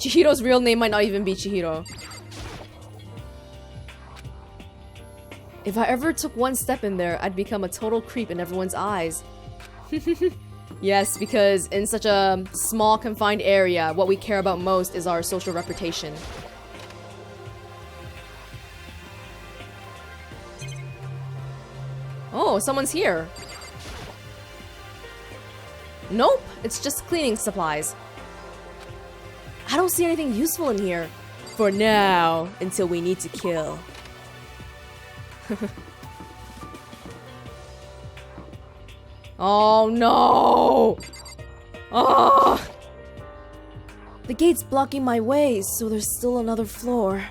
Chihiro's real name might not even be Chihiro. If I ever took one step in there, I'd become a total creep in everyone's eyes. Yes, because in such a small, confined area, what we care about most is our social reputation. Oh, someone's here. Nope, it's just cleaning supplies. I don't see anything useful in here. For now, until we need to kill. Oh no! Oh! The gate's blocking my way, so there's still another floor.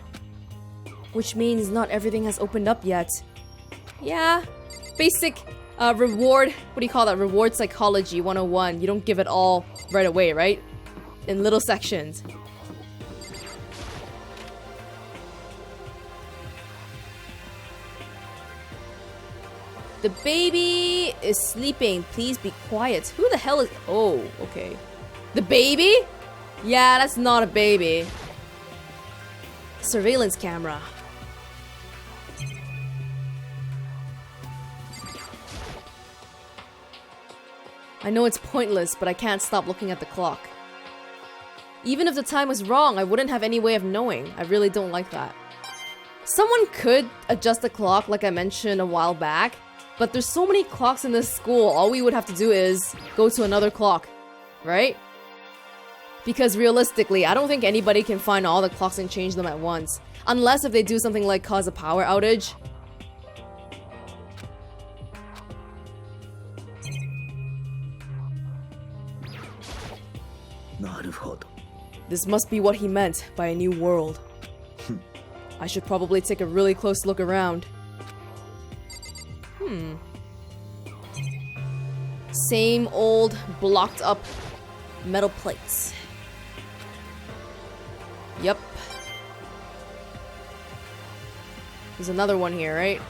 Which means not everything has opened up yet. Yeah, basic reward, what do you call that? Reward psychology 101. You don't give it all right away, right? In little sections. The baby is sleeping. Please be quiet. Who the hell is... Oh, okay. The baby? Yeah, that's not a baby. Surveillance camera. I know it's pointless, but I can't stop looking at the clock. Even if the time was wrong, I wouldn't have any way of knowing. I really don't like that. Someone could adjust the clock like I mentioned a while back, but there's so many clocks in this school, all we would have to do is go to another clock, right? Because realistically, I don't think anybody can find all the clocks and change them at once. Unless if they do something like cause a power outage. This must be what he meant by a new world. I should probably take a really close look around. Same old blocked up metal plates. Yep. There's another one here, right?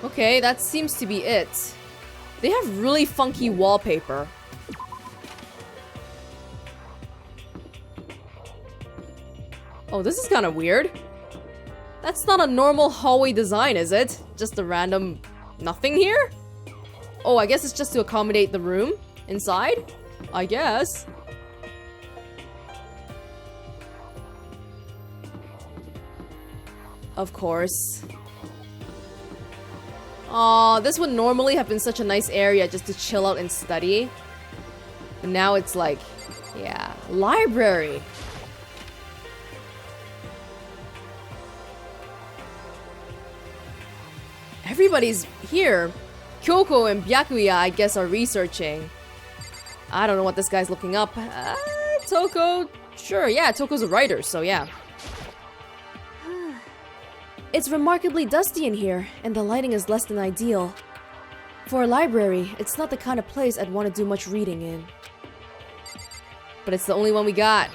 Okay, that seems to be it. They have really funky wallpaper. Oh, this is kind of weird. That's not a normal hallway design, is it? Just a random nothing here? Oh, I guess it's just to accommodate the room inside? I guess. Of course. Aw, this would normally have been such a nice area just to chill out and study. But now it's like, yeah, library. Everybody's here. Kyoko and Byakuya, I guess, are researching. I don't know what this guy's looking up. Toko, sure, yeah, Toko's a writer, so yeah. It's remarkably dusty in here, and the lighting is less than ideal. For a library, it's not the kind of place I'd want to do much reading in. But it's the only one we got.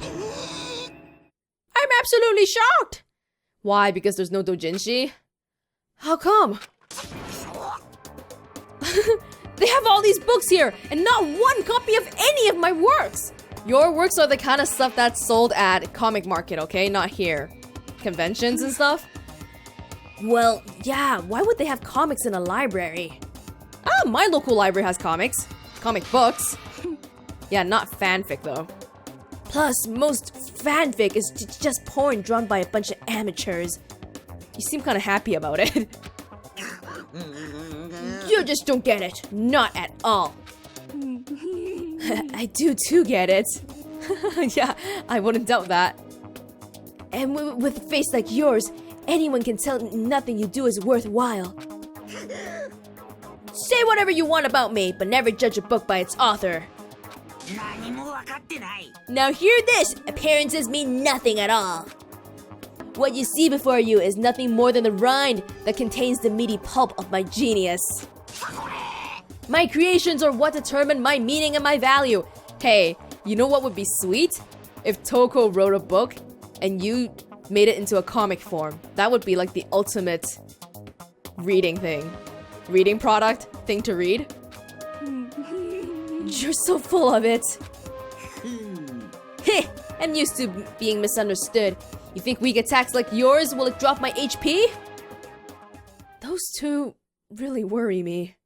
I'm absolutely shocked! Why, because there's no doujinshi? How come? They have all these books here, and not one copy of any of my works! Your works are the kind of stuff that's sold at comic market, okay? Not here. Conventions and stuff? Well, yeah, why would they have comics in a library? Ah, my local library has comics. Comic books. Yeah, not fanfic though. Plus, most fanfic is just porn drawn by a bunch of amateurs. You seem kind of happy about it. You just don't get it. Not at all. I do too get it. Yeah, I wouldn't doubt that. And with a face like yours, anyone can tell nothing you do is worthwhile. Say whatever you want about me, but never judge a book by its author. Now hear this! Appearances mean nothing at all. What you see before you is nothing more than the rind that contains the meaty pulp of my genius. My creations are what determine my meaning and my value. Hey, you know what would be sweet? If Toko wrote a book and you made it into a comic form. That would be like the ultimate reading thing. Reading product thing to read. You're so full of it. Heh, I'm used to being misunderstood. You think weak attacks like yours will drop my HP? Those two really worry me.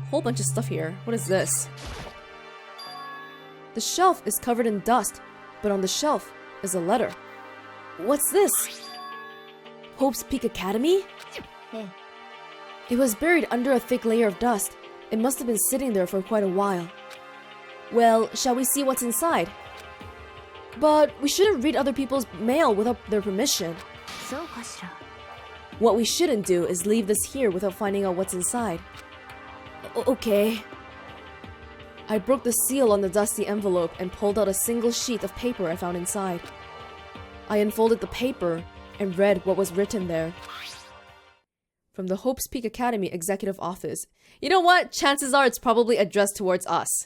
Whole bunch of stuff here. What is this? The shelf is covered in dust, but on the shelf is a letter. What's this? Hope's Peak Academy? It was buried under a thick layer of dust. It must have been sitting there for quite a while. Well, shall we see what's inside? But we shouldn't read other people's mail without their permission. What we shouldn't do is leave this here without finding out what's inside. Okay. I broke the seal on the dusty envelope and pulled out a single sheet of paper I found inside. I unfolded the paper and read what was written there. From the Hope's Peak Academy Executive Office. You know what? Chances are it's probably addressed towards us.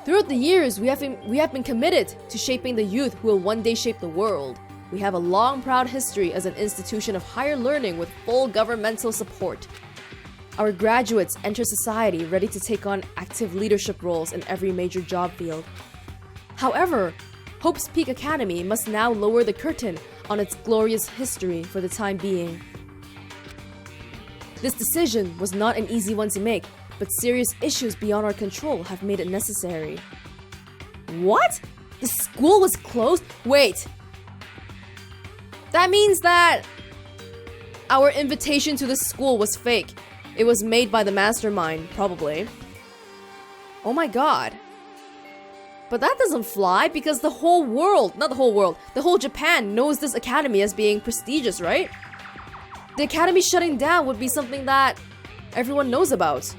Throughout the years, we have been committed to shaping the youth who will one day shape the world. We have a long, proud history as an institution of higher learning with full governmental support. Our graduates enter society ready to take on active leadership roles in every major job field. However, Hope's Peak Academy must now lower the curtain on its glorious history for the time being. This decision was not an easy one to make, but serious issues beyond our control have made it necessary. What? The school was closed? Wait. That means that our invitation to the school was fake. It was made by the mastermind, probably. Oh my god. But that doesn't fly because the whole world, not the whole world, the whole Japan knows this academy as being prestigious, right? The academy shutting down would be something that everyone knows about.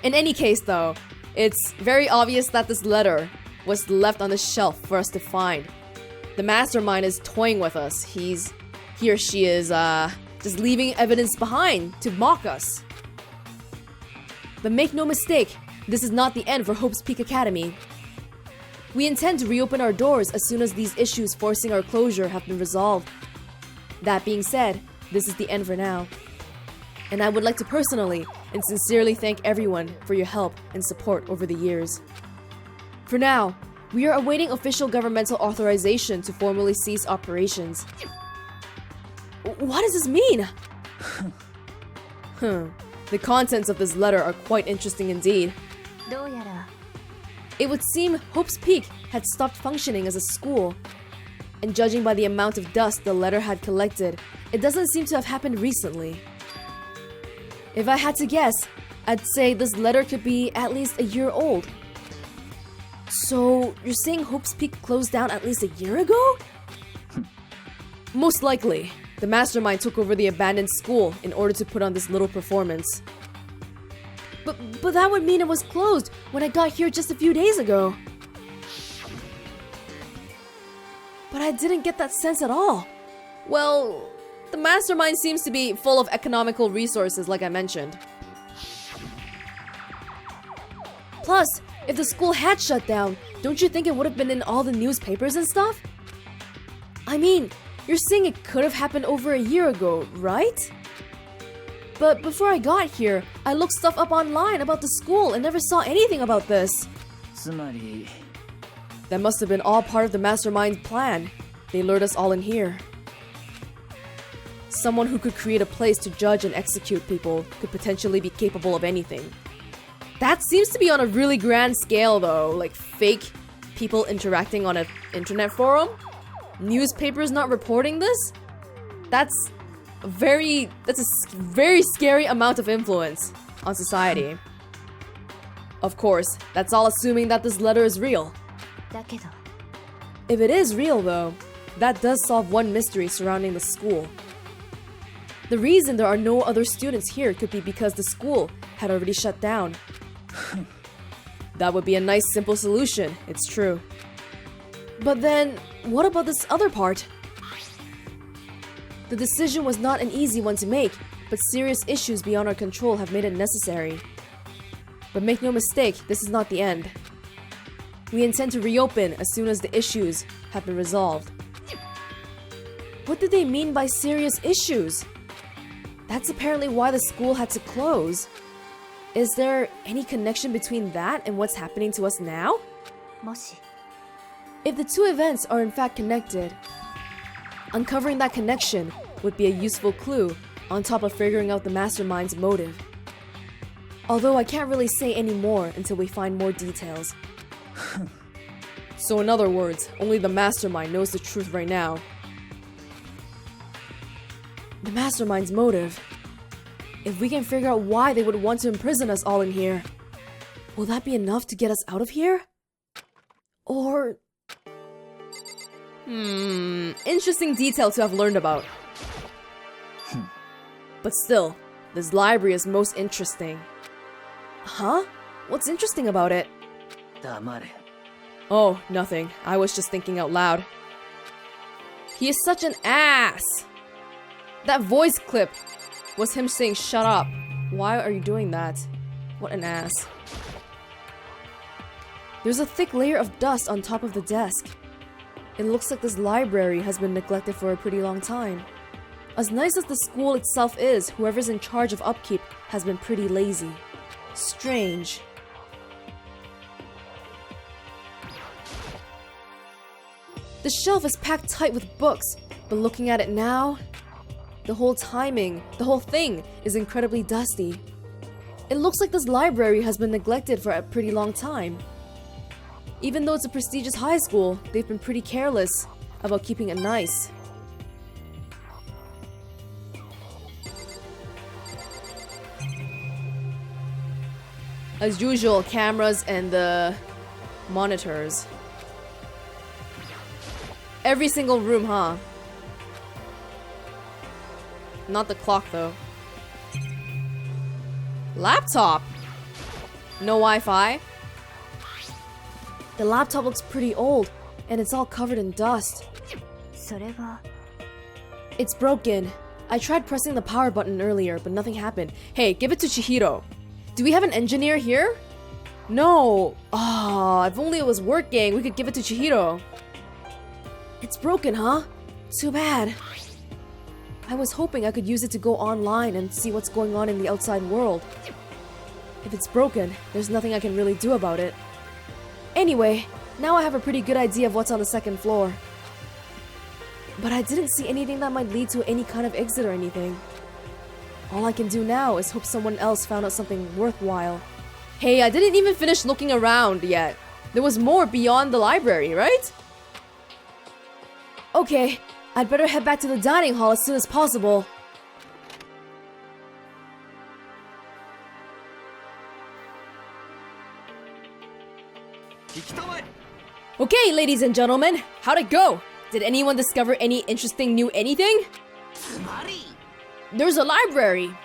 In any case though, it's very obvious that this letter was left on the shelf for us to find. The mastermind is toying with us. He or she is just leaving evidence behind to mock us. But make no mistake, this is not the end for Hope's Peak Academy. We intend to reopen our doors as soon as these issues forcing our closure have been resolved. That being said, this is the end for now. And I would like to personally and sincerely thank everyone for your help and support over the years. For now, we are awaiting official governmental authorization to formally cease operations. What does this mean? The contents of this letter are quite interesting indeed. It would seem Hope's Peak had stopped functioning as a school. And judging by the amount of dust the letter had collected, it doesn't seem to have happened recently. If I had to guess, I'd say this letter could be at least a year old. So, you're saying Hope's Peak closed down at least a year ago? Most likely. The mastermind took over the abandoned school in order to put on this little performance. But that would mean it was closed when I got here just a few days ago. But I didn't get that sense at all. Well, the mastermind seems to be full of economical resources, like I mentioned. Plus, if the school had shut down, don't you think it would have been in all the newspapers and stuff? I mean, you're saying it could have happened over a year ago, right? But before I got here, I looked stuff up online about the school and never saw anything about this. That must have been all part of the mastermind's plan. They lured us all in here. Someone who could create a place to judge and execute people could potentially be capable of anything. That seems to be on a really grand scale though, like fake people interacting on an internet forum? Newspapers not reporting this? That's a very scary amount of influence on society. Of course, that's all assuming that this letter is real. If it is real though, that does solve one mystery surrounding the school. The reason there are no other students here could be because the school had already shut down. That would be a nice simple solution, it's true. But then, what about this other part? The decision was not an easy one to make, but serious issues beyond our control have made it necessary. But make no mistake, this is not the end. We intend to reopen as soon as the issues have been resolved. What did they mean by serious issues? That's apparently why the school had to close. Is there any connection between that and what's happening to us now? もし If the two events are in fact connected, uncovering that connection would be a useful clue on top of figuring out the mastermind's motive. Although I can't really say any more until we find more details. So in other words, only the mastermind knows the truth right now. The mastermind's motive. If we can figure out why they would want to imprison us all in here, will that be enough to get us out of here? Or... interesting detail to have learned about. But still, this library is most interesting. Huh? What's interesting about it? 黙れ Oh, nothing. I was just thinking out loud. He is such an ass! That voice clip was him saying, "Shut up." Why are you doing that? What an ass. There's a thick layer of dust on top of the desk. It looks like this library has been neglected for a pretty long time. As nice as the school itself is, whoever's in charge of upkeep has been pretty lazy. Strange. The shelf is packed tight with books, but looking at it now, the whole thing is incredibly dusty. It looks like this library has been neglected for a pretty long time. Even though it's a prestigious high school, they've been pretty careless about keeping it nice. As usual, cameras and the monitors. Every single room, huh? Not the clock, though. Laptop! No Wi-Fi? The laptop looks pretty old, and it's all covered in dust. それは It's broken. I tried pressing the power button earlier, but nothing happened. Hey, give it to Chihiro. Do we have an engineer here? No. Ah, if only it was working, we could give it to Chihiro. It's broken, huh? Too bad. I was hoping I could use it to go online and see what's going on in the outside world. If it's broken, there's nothing I can really do about it. Anyway, now I have a pretty good idea of what's on the second floor. But I didn't see anything that might lead to any kind of exit or anything. All I can do now is hope someone else found out something worthwhile. Hey, I didn't even finish looking around yet. There was more beyond the library, right? Okay, I'd better head back to the dining hall as soon as possible. Okay, ladies and gentlemen, how'd it go? Did anyone discover any interesting new anything? There's a library.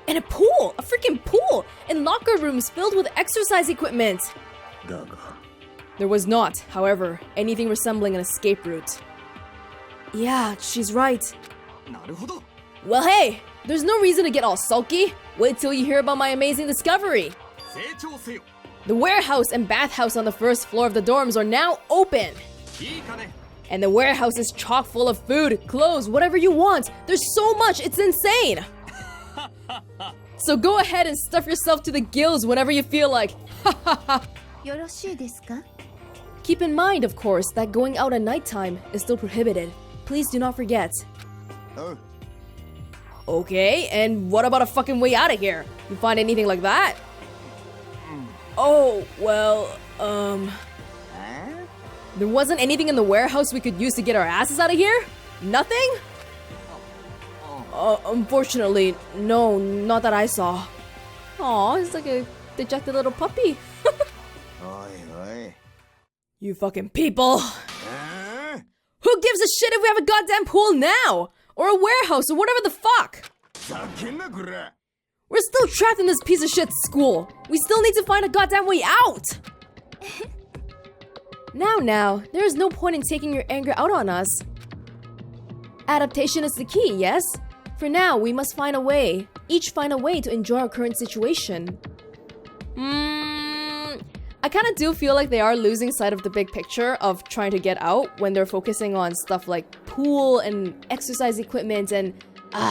And a pool! A freaking pool! And locker rooms filled with exercise equipment! There was not, however, anything resembling an escape route. Yeah, she's right. Well, hey! There's no reason to get all sulky. Wait till you hear about my amazing discovery. The warehouse and bathhouse on the first floor of the dorms are now open. And the warehouse is chock full of food, clothes, whatever you want. There's so much, it's insane! So go ahead and stuff yourself to the gills whenever you feel like. よろしいですか Keep in mind, of course, that going out at nighttime is still prohibited. Please do not forget. Okay, and what about a fucking way out of here? You find anything like that? Oh, well, there wasn't anything in the warehouse we could use to get our asses out of here? Nothing? Unfortunately, no, not that I saw. Aw, he's like a dejected little puppy. You fucking people! Who gives a shit if we have a goddamn pool now? Or a warehouse or whatever the fuck? We're still trapped in this piece of shit school. We still need to find a goddamn way out! Now, there is no point in taking your anger out on us. Adaptation is the key, yes? For now, we must find a way. Each find a way to enjoy our current situation. I kinda do feel like they are losing sight of the big picture of trying to get out when they're focusing on stuff like pool and exercise equipment and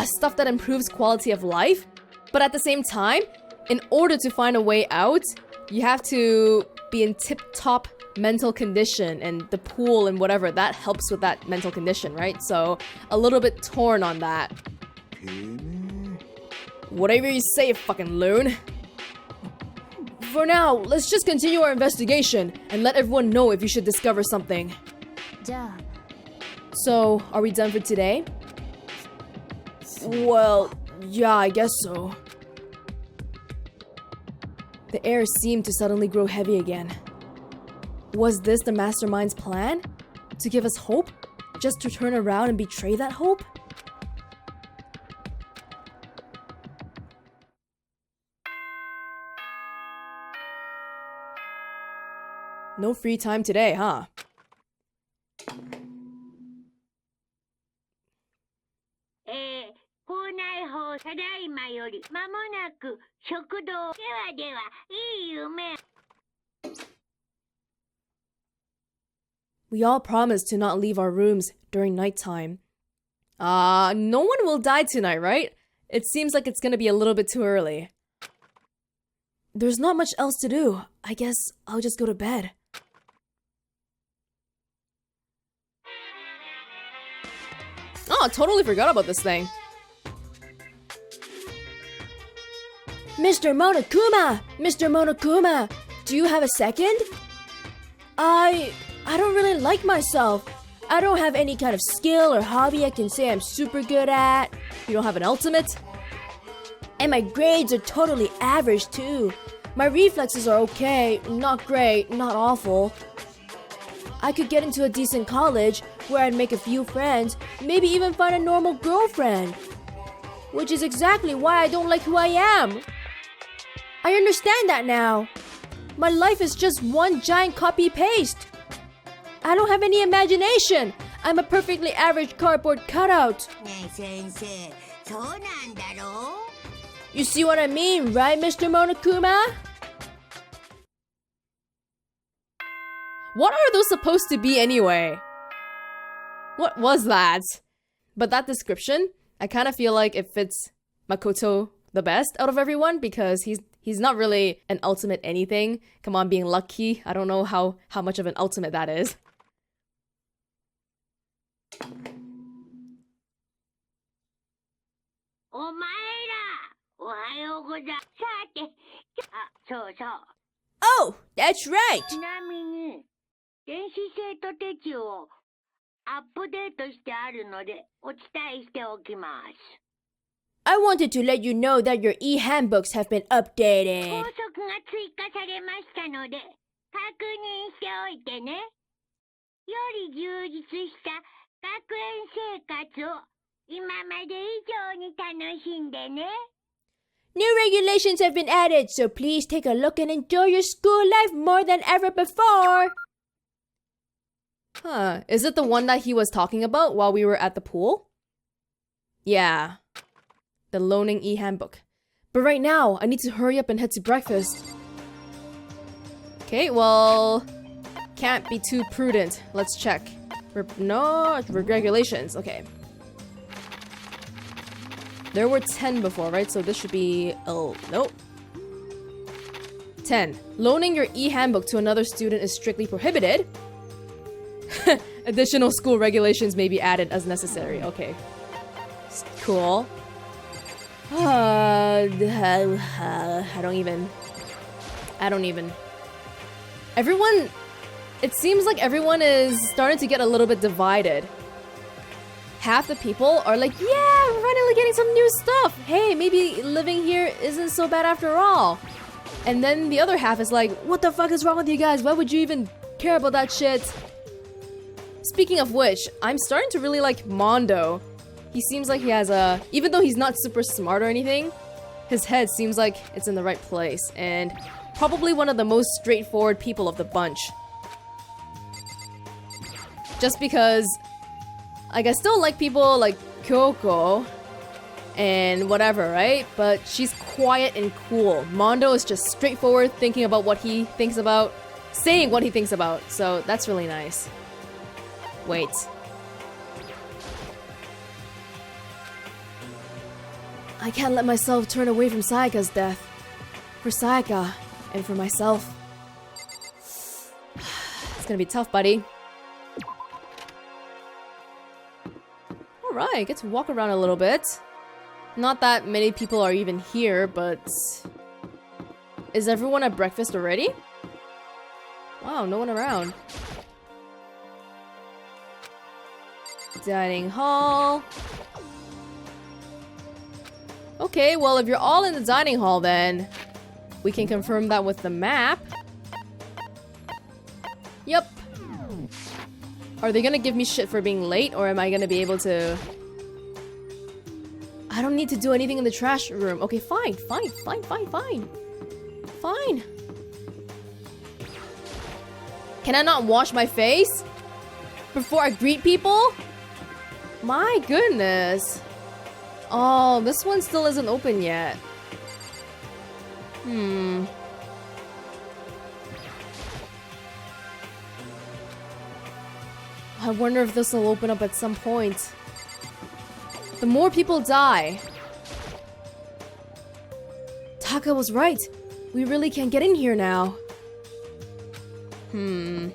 stuff that improves quality of life. But at the same time, in order to find a way out, you have to be in tip-top mental condition, and the pool and whatever, that helps with that mental condition, right? So, a little bit torn on that. Whatever you say, fucking loon. For now, let's just continue our investigation and let everyone know if you should discover something. So, are we done for today? Well, yeah, I guess so. The air seemed to suddenly grow heavy again. Was this the mastermind's plan? To give us hope? Just to turn around and betray that hope? No free time today, huh? We all promised to not leave our rooms during nighttime. No one will die tonight, right? It seems like it's gonna be a little bit too early. There's not much else to do. I guess I'll just go to bed. Oh, I totally forgot about this thing. Mr. Monokuma! Mr. Monokuma! Do you have a second? I don't really like myself. I don't have any kind of skill or hobby I can say I'm super good at. You don't have an ultimate? And my grades are totally average too. My reflexes are okay, not great, not awful. I could get into a decent college where I'd make a few friends, maybe even find a normal girlfriend. Which is exactly why I don't like who I am. I understand that now. My life is just one giant copy-paste. I don't have any imagination. I'm a perfectly average cardboard cutout. You see what I mean, right, Mr. Monokuma? What are those supposed to be anyway? What was that? But that description, I kind of feel like it fits Makoto the best out of everyone because he's not really an ultimate anything. Come on, being lucky. I don't know how much of an ultimate that is. Oh, that's right! I wanted to let you know that your e-handbooks have been updated. New regulations have been added, so please take a look and enjoy your school life more than ever before. Huh, is it the one that he was talking about while we were at the pool? Yeah, the loaning e-handbook. But right now, I need to hurry up and head to breakfast. Okay, well, can't be too prudent. Let's check. No, regulations, okay. There were 10 before, right? So this should be... Oh, nope. 10. Loaning your e-handbook to another student is strictly prohibited. Additional school regulations may be added as necessary. Okay. Cool. I don't even... Everyone... It seems like everyone is starting to get a little bit divided. Half the people are like, yeah, we're finally getting some new stuff. Hey, maybe living here isn't so bad after all. And then the other half is like, what the fuck is wrong with you guys? Why would you even care about that shit? Speaking of which, I'm starting to really like Mondo. He seems like he has a... Even though he's not super smart or anything, his head seems like it's in the right place. And probably one of the most straightforward people of the bunch. Just because... Like, I still like people like Kyoko and whatever, right? But she's quiet and cool. Mondo is just straightforward, thinking about what he thinks about, saying what he thinks about. So that's really nice. Wait. I can't let myself turn away from Sayaka's death. For Sayaka, and for myself. It's gonna be tough, buddy. Alright, get to walk around a little bit. Not that many people are even here, but... Is everyone at breakfast already? Wow, no one around. Dining hall. Okay, well, if you're all in the dining hall, then we can confirm that with the map. Yep. Are they gonna give me shit for being late, or am I gonna be able to... I don't need to do anything in the trash room. Okay, fine. Fine. Can I not wash my face before I greet people? My goodness. Oh, this one still isn't open yet. I wonder if this will open up at some point. The more people die. Taka was right. We really can't get in here now. The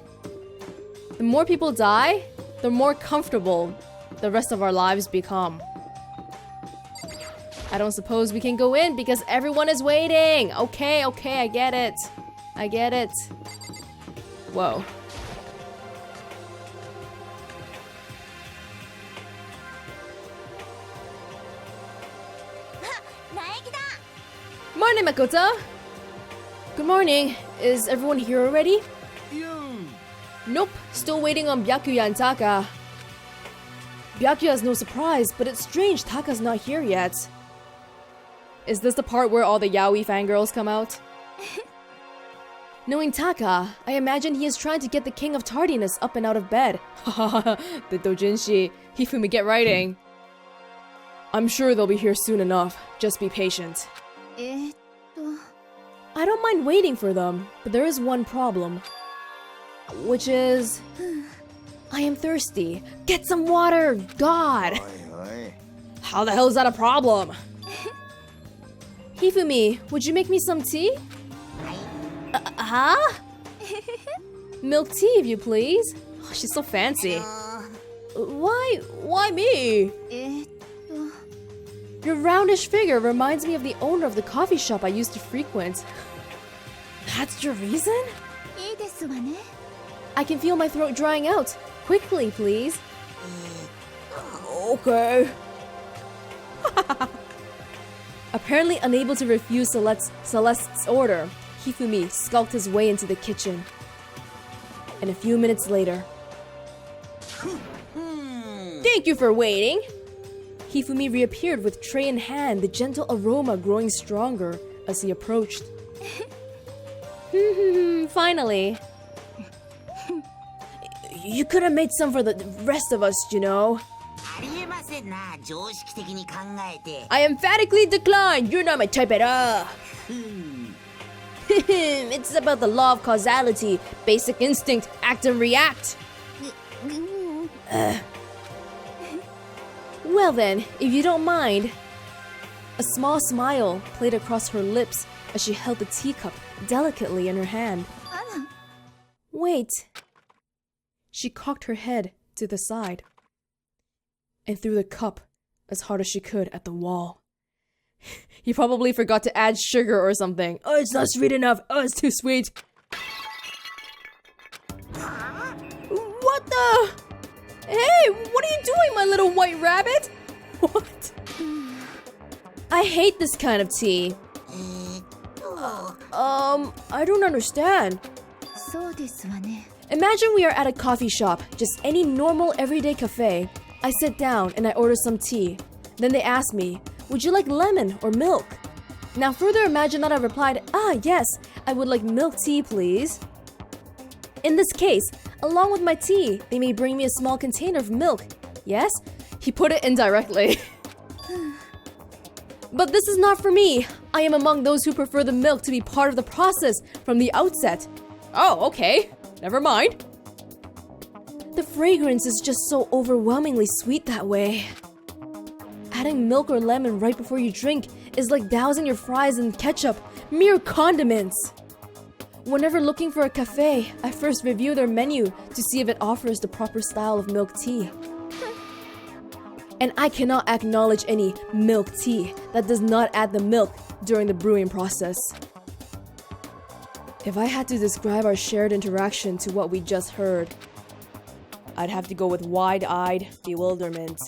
more people die, the more comfortable the rest of our lives become. I don't suppose we can go in because everyone is waiting. Okay, I get it. Whoa. Morning, Makoto. Good morning. Is everyone here already? Nope. Still waiting on Byakuya and Taka. Byakuya is no surprise, but it's strange Taka's not here yet. Is this the part where all the yaoi fangirls come out? Knowing Taka, I imagine he is trying to get the king of tardiness up and out of bed. Haha, the doujinshi. Hifumi, get writing. I'm sure they'll be here soon enough. Just be patient. I don't mind waiting for them, but there is one problem. Which is... I am thirsty. Get some water! God! How the hell is that a problem? Hifumi, would you make me some tea? Huh? Milk tea, if you please. Oh, she's so fancy. Why me? Your roundish figure reminds me of the owner of the coffee shop I used to frequent. That's your reason? I can feel my throat drying out. Quickly, please. Okay. Apparently unable to refuse Celeste's order, Hifumi skulked his way into the kitchen. And a few minutes later... Thank you for waiting! Hifumi reappeared with tray in hand, the gentle aroma growing stronger as he approached. Finally. You could have made some for the rest of us, you know. I emphatically decline! You're not my type at all! It's about the law of causality, basic instinct, act and react! Well then, if you don't mind... A small smile played across her lips as she held the teacup delicately in her hand. Wait. She cocked her head to the side and threw the cup as hard as she could at the wall. He probably forgot to add sugar or something. Oh, it's not sweet enough. Oh, it's too sweet. What the? Hey, what are you doing, my little white rabbit? What? I hate this kind of tea. I don't understand. Imagine we are at a coffee shop, just any normal everyday cafe. I sit down and I order some tea. Then they ask me, would you like lemon or milk? Now further imagine that I replied, yes, I would like milk tea please. In this case, along with my tea, they may bring me a small container of milk. Yes? He put it indirectly. But this is not for me. I am among those who prefer the milk to be part of the process from the outset. Oh, okay. Never mind. The fragrance is just so overwhelmingly sweet that way. Adding milk or lemon right before you drink is like dousing your fries in ketchup, mere condiments. Whenever looking for a cafe, I first review their menu to see if it offers the proper style of milk tea. And I cannot acknowledge any milk tea that does not add the milk during the brewing process. If I had to describe our shared interaction to what we just heard, I'd have to go with wide-eyed bewilderment.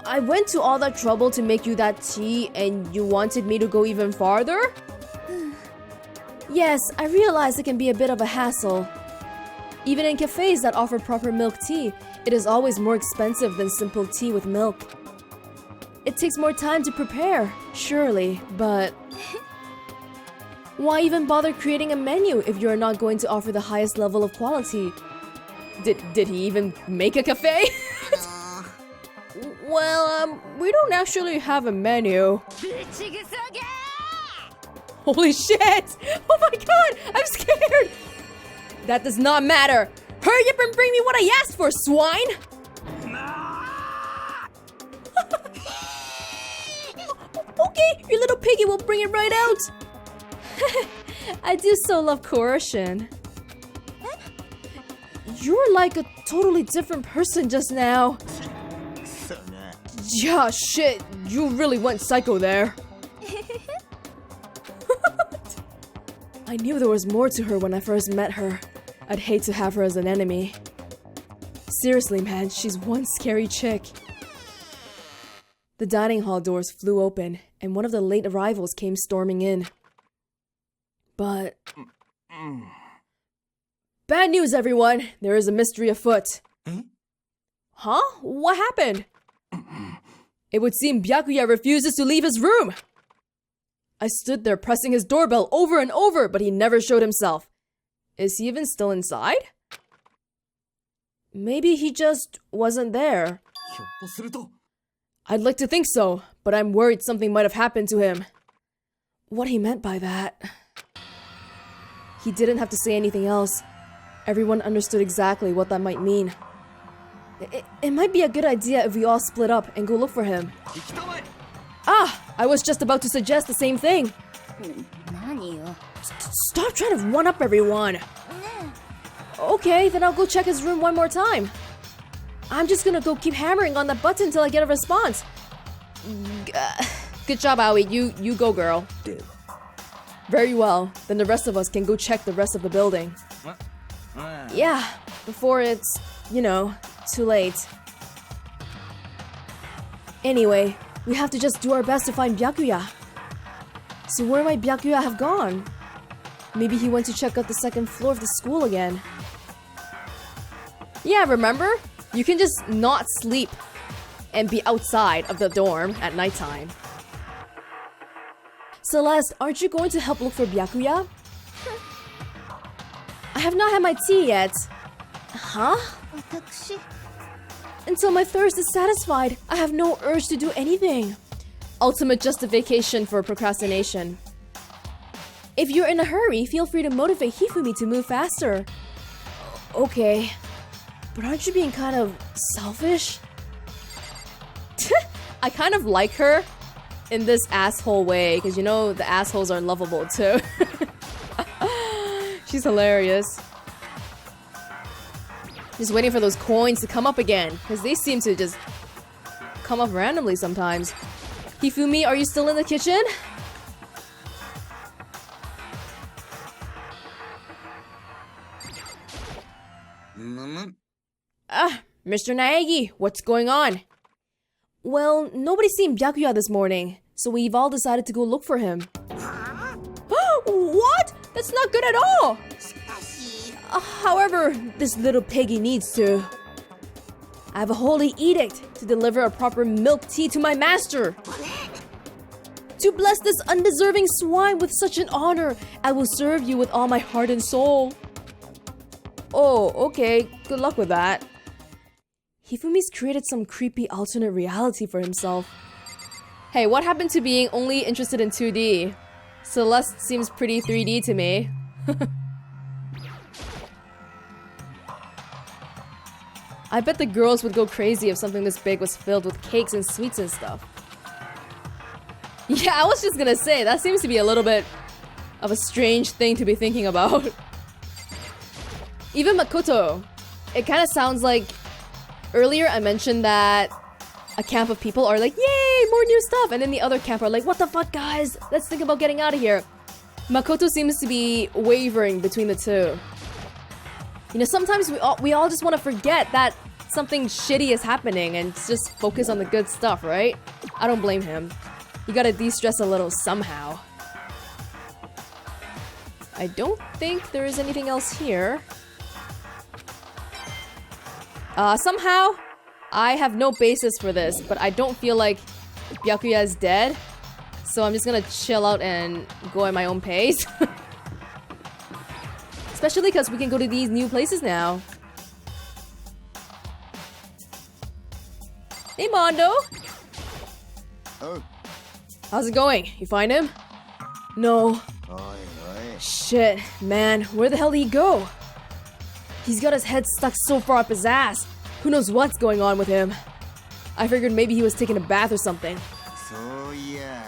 I went to all that trouble to make you that tea and you wanted me to go even farther? Yes, I realize it can be a bit of a hassle. Even in cafes that offer proper milk tea, it is always more expensive than simple tea with milk. It takes more time to prepare, surely, but... why even bother creating a menu if you're not going to offer the highest level of quality? Did he even make a cafe? Well, we don't actually have a menu. Holy shit! Oh my god, I'm scared! That does not matter. Hurry up and bring me what I asked for, swine! Okay, your little piggy will bring it right out. I do so love coercion. You're like a totally different person just now. Yeah, shit, you really went psycho there. I knew there was more to her when I first met her. I'd hate to have her as an enemy. Seriously, man, she's one scary chick. The dining hall doors flew open, and one of the late arrivals came storming in. But... bad news, everyone! There is a mystery afoot. Huh? What happened? It would seem Byakuya refuses to leave his room! I stood there pressing his doorbell over and over, but he never showed himself. Is he even still inside? Maybe he just wasn't there. I'd like to think so, but I'm worried something might have happened to him. What he meant by that... He didn't have to say anything else. Everyone understood exactly what that might mean. It might be a good idea if we all split up and go look for him. Ah! I was just about to suggest the same thing. Stop trying to one-up everyone. Okay, then I'll go check his room one more time. I'm just gonna go keep hammering on that button till I get a response. Good job, Aoi. You go, girl. Very well. Then the rest of us can go check the rest of the building. Yeah, before it's, too late. Anyway, we have to just do our best to find Byakuya. So where might Byakuya have gone? Maybe he went to check out the second floor of the school again. Yeah, remember? You can just not sleep and be outside of the dorm at nighttime. Celeste, aren't you going to help look for Byakuya? I have not had my tea yet. Huh? Until my thirst is satisfied, I have no urge to do anything. Ultimate justification for procrastination. If you're in a hurry, feel free to motivate Hifumi to move faster. Okay, but aren't you being kind of selfish? I kind of like her in this asshole way, because the assholes are lovable too. She's hilarious. Just waiting for those coins to come up again, because they seem to just come up randomly sometimes. Hifumi, are you still in the kitchen? Mr. Naegi, what's going on? Well, nobody's seen Byakuya this morning, so we've all decided to go look for him. What? That's not good at all! However, this little piggy needs to. I have a holy edict to deliver a proper milk tea to my master. To bless this undeserving swine with such an honor, I will serve you with all my heart and soul. Oh, okay. Good luck with that. Hifumi's created some creepy alternate reality for himself. Hey, what happened to being only interested in 2D? Celeste seems pretty 3D to me. I bet the girls would go crazy if something this big was filled with cakes and sweets and stuff. Yeah, I was just gonna say, that seems to be a little bit of a strange thing to be thinking about. Even Makoto, it kind of sounds like... Earlier I mentioned that a camp of people are like, yay, more new stuff! And then the other camp are like, what the fuck, guys? Let's think about getting out of here. Makoto seems to be wavering between the two. You know, sometimes we all just want to forget that something shitty is happening and just focus on the good stuff, right? I don't blame him. You gotta de-stress a little somehow. I don't think there is anything else here. Somehow, I have no basis for this, but I don't feel like Byakuya is dead. So I'm just gonna chill out and go at my own pace. Especially because we can go to these new places now. Hey, Mondo! Oh. How's it going? You find him? No. Shit, man, where the hell did he go? He's got his head stuck so far up his ass. Who knows what's going on with him? I figured maybe he was taking a bath or something. So, yeah.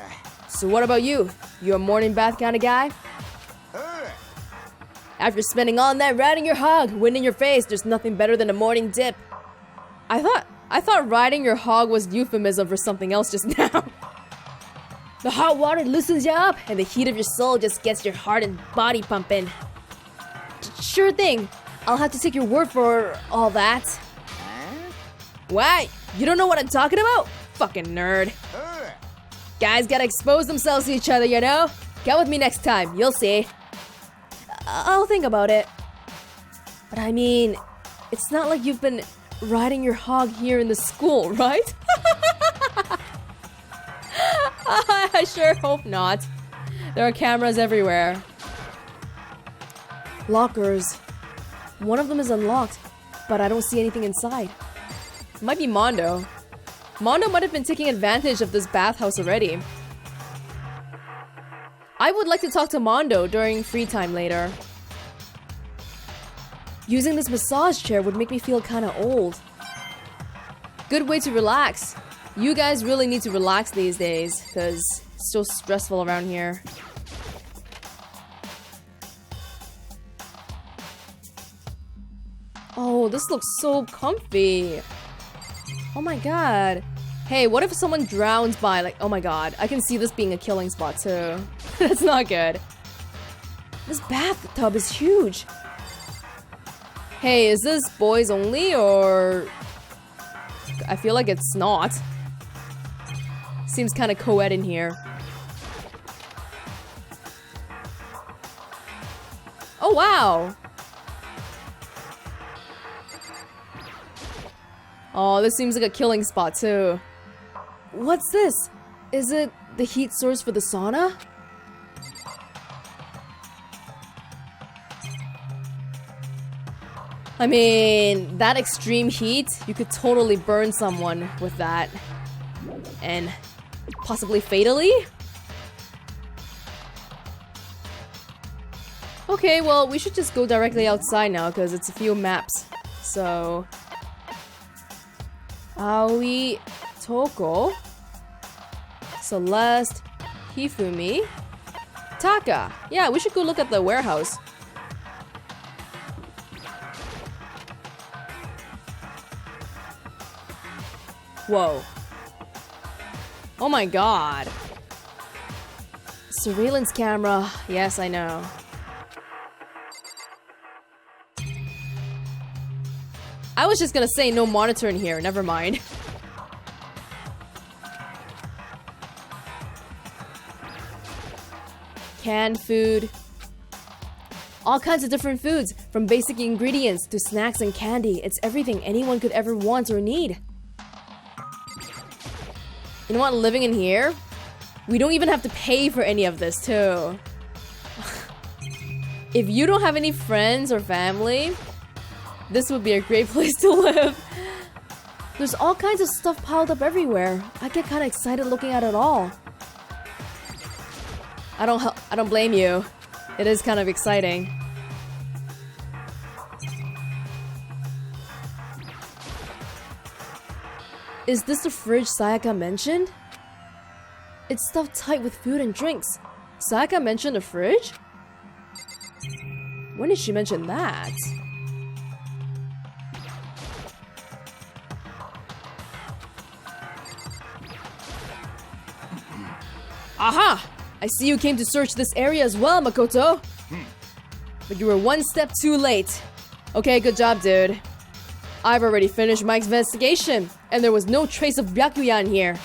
So what about you? You a morning bath kind of guy? After spending all night riding your hog, wind in your face, there's nothing better than a morning dip. I thought riding your hog was euphemism for something else just now. The hot water loosens you up, and the heat of your soul just gets your heart and body pumping. Sure thing. I'll have to take your word for all that. What? You don't know what I'm talking about? Fucking nerd. Guys gotta expose themselves to each other, you know? Get with me next time, you'll see. I'll think about it. But I mean, it's not like you've been riding your hog here in the school, right? I sure hope not. There are cameras everywhere. Lockers. One of them is unlocked, but I don't see anything inside. It might be Mondo. Mondo might have been taking advantage of this bathhouse already. I would like to talk to Mondo during free time later. Using this massage chair would make me feel kinda old. Good way to relax. You guys really need to relax these days, because it's so stressful around here. Oh, this looks so comfy. Oh my god. Hey, what if someone drowns by, like, oh my god. I can see this being a killing spot too. That's not good. This bathtub is huge. Hey, is this boys only or... I feel like it's not. Seems kind of co-ed in here. Oh wow. Oh, this seems like a killing spot too. What's this? Is it the heat source for the sauna? I mean, that extreme heat, you could totally burn someone with that. And possibly fatally? Okay, well, we should just go directly outside now because it's a few maps. So... Aoi, Toko, Celeste, Hifumi, Taka. Yeah, we should go look at the warehouse. Whoa. Oh my god. Surveillance camera. Yes, I know. I was just gonna say no monitor in here, never mind. Canned food. All kinds of different foods, from basic ingredients to snacks and candy. It's everything anyone could ever want or need. You know what, living in here, we don't even have to pay for any of this too. If you don't have any friends or family, this would be a great place to live. There's all kinds of stuff piled up everywhere. I get kind of excited looking at it all. I don't blame you. It is kind of exciting. Is this the fridge Sayaka mentioned? It's stuffed tight with food and drinks. Sayaka mentioned a fridge? When did she mention that? Aha! I see you came to search this area as well, Makoto. But you were one step too late. Okay, good job, dude. I've already finished my investigation, and there was no trace of Byakuya in here.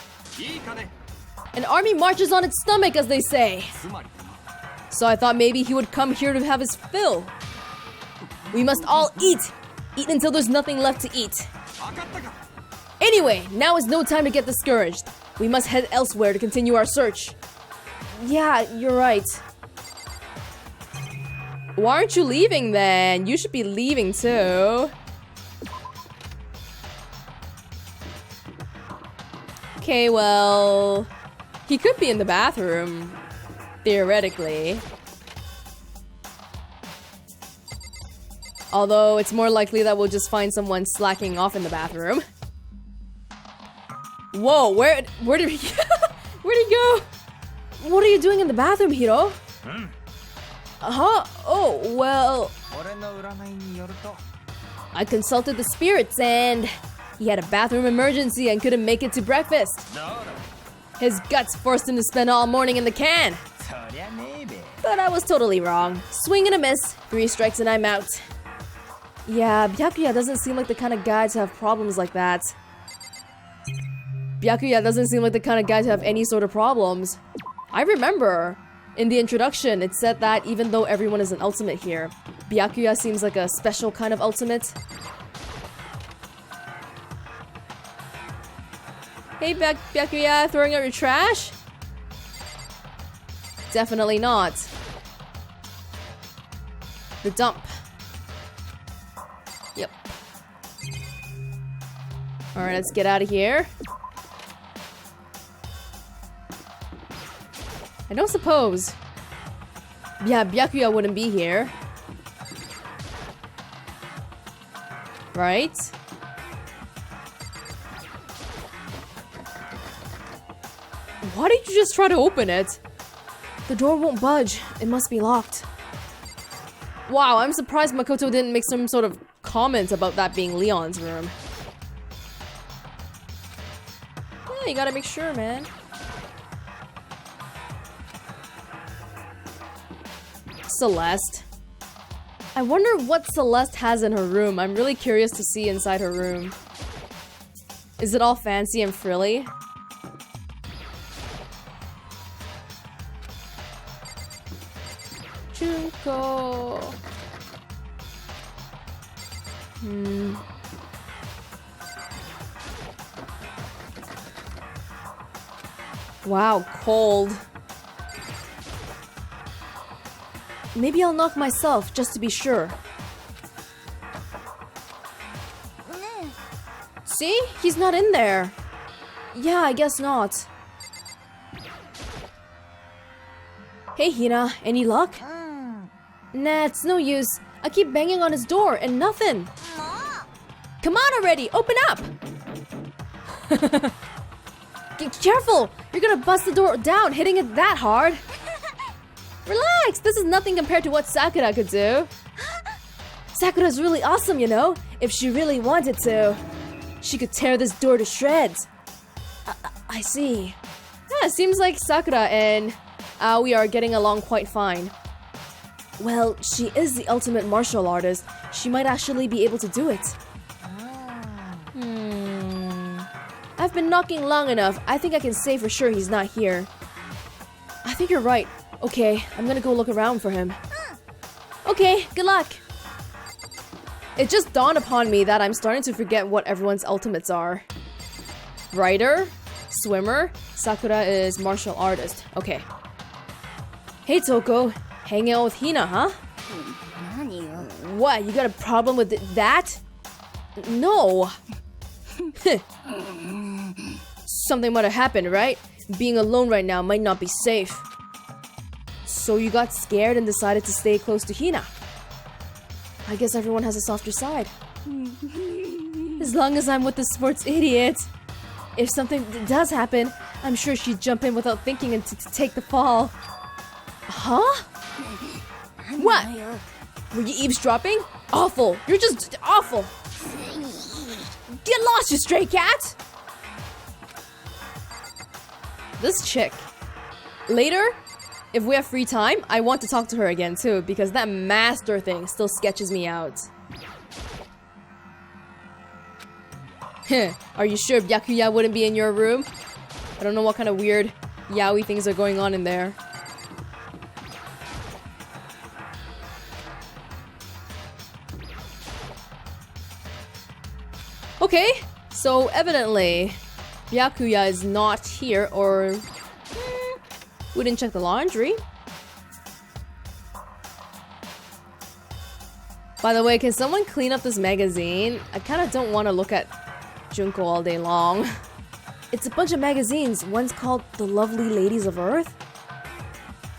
An army marches on its stomach, as they say. So I thought maybe he would come here to have his fill. We must all eat! Eat until there's nothing left to eat. Anyway, now is no time to get discouraged. We must head elsewhere to continue our search. Yeah, you're right. Why aren't you leaving then? You should be leaving too. Okay, well... he could be in the bathroom. Theoretically. Although, it's more likely that we'll just find someone slacking off in the bathroom. Whoa, where did he... where'd he go? What are you doing in the bathroom, Hiro? Huh? Oh, well... I consulted the spirits and... he had a bathroom emergency and couldn't make it to breakfast. His guts forced him to spend all morning in the can. But I was totally wrong. Swing and a miss. 3 strikes and I'm out. Yeah, Byakuya doesn't seem like the kind of guy to have problems like that. Byakuya doesn't seem like the kind of guy to have any sort of problems. I remember, in the introduction, it said that even though everyone is an ultimate here, Byakuya seems like a special kind of ultimate. Hey, Byakuya, throwing out your trash? Definitely not. The dump. Yep. Alright, let's get out of here. I don't suppose... yeah, Byakuya wouldn't be here. Right? Why did you just try to open it? The door won't budge. It must be locked. Wow, I'm surprised Makoto didn't make some sort of comment about that being Leon's room. Yeah, you gotta make sure, man. Celeste. I wonder what Celeste has in her room. I'm really curious to see inside her room. Is it all fancy and frilly? Junko. Wow, cold. Maybe I'll knock myself, just to be sure. See? He's not in there. Yeah, I guess not. Hey, Hina, any luck? Nah, it's no use. I keep banging on his door and nothing. Come on already, open up! Careful! You're gonna bust the door down, hitting it that hard. Relax, this is nothing compared to what Sakura could do. Sakura's really awesome, you know? If she really wanted to, she could tear this door to shreds. I see. Yeah, it seems like Sakura and Aoi are getting along quite fine. Well, she is the ultimate martial artist. She might actually be able to do it. I've been knocking long enough. I think I can say for sure he's not here. I think you're right. Okay, I'm gonna go look around for him. Okay, good luck. It just dawned upon me that I'm starting to forget what everyone's ultimates are. Writer, swimmer, Sakura is martial artist. Okay. Hey Toko, hanging out with Hina, huh? What, you got a problem with that? No. Something might have happened, right? Being alone right now might not be safe. So you got scared and decided to stay close to Hina. I guess everyone has a softer side. As long as I'm with the sports idiot. If something does happen, I'm sure she'd jump in without thinking and take the fall. Huh? What? Were you eavesdropping? Awful. You're just awful. Get lost, you stray cat! This chick. Later, if we have free time, I want to talk to her again too, because that master thing still sketches me out. Are you sure Byakuya wouldn't be in your room? I don't know what kind of weird yaoi things are going on in there. Okay, so evidently Byakuya is not here, or we didn't check the laundry. By the way, can someone clean up this magazine? I kind of don't want to look at Junko all day long. It's a bunch of magazines. One's called The Lovely Ladies of Earth.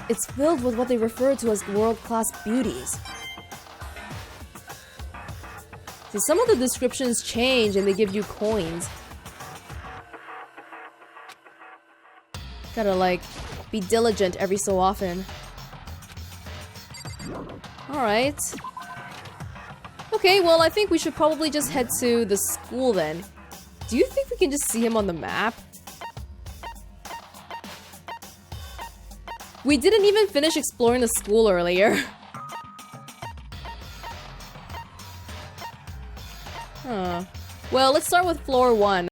It's filled with what they refer to as world-class beauties. See, some of the descriptions change and they give you coins. Gotta like be diligent every so often. Alright. Okay, well I think we should probably just head to the school then. Do you think we can just see him on the map? We didn't even finish exploring the school earlier. Huh. Well, let's start with floor 1.